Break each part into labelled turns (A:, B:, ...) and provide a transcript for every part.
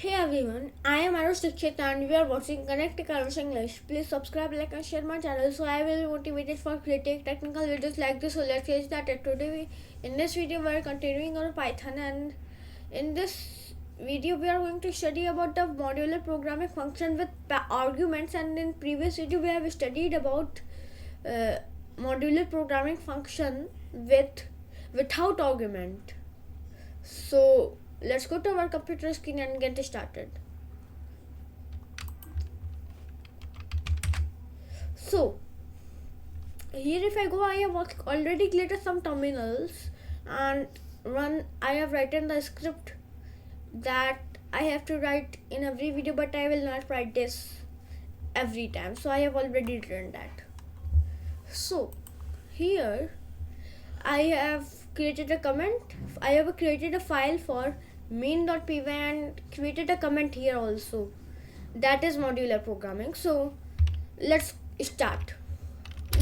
A: Hey everyone, I am Arush Dikshit and we are watching Connect Converse English. Please subscribe, like and share my channel so I will be motivated for creating technical videos like this. So let's get started. In this video we are continuing on Python, and in this video we are going to study about the modular programming function with arguments, and in previous video we have studied about modular programming function without argument. So let's go to our computer screen and get started. So here if I go, I have already created some terminals and I have written the script that I have to write in every video, but I will not write this every time. So I have already written that. So here I have created a comment. I have created a file for main.py and created a comment here also. That is modular programming. So let's start.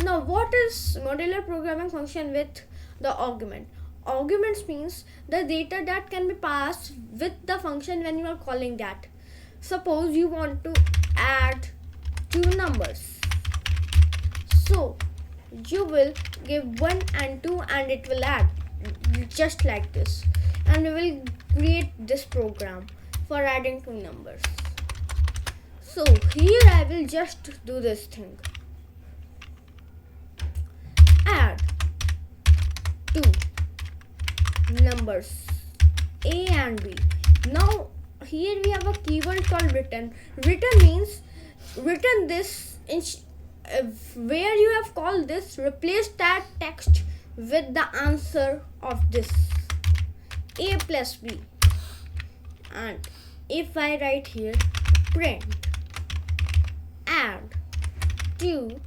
A: Now what is modular programming function with the argument? Arguments means the data that can be passed with the function when you are calling that. Suppose you want to add two numbers. So you will give 1 and 2 and it will add just like this, and we will create this program for adding two numbers. So here I will just do this thing, add two numbers A and B. Now here we have a keyword called return. Return means return this where you have called this, replace that text with the answer of this A plus B. And if I write here print add two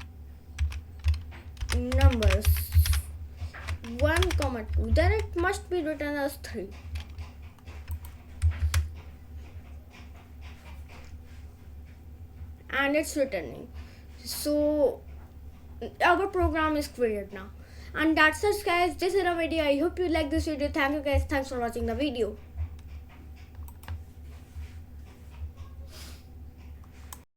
A: numbers 1, 2, then it must be written as 3. And it's returning. So our program is created now. And that's it guys, this is a video. I hope you like this video. Thank you guys, thanks for watching the video.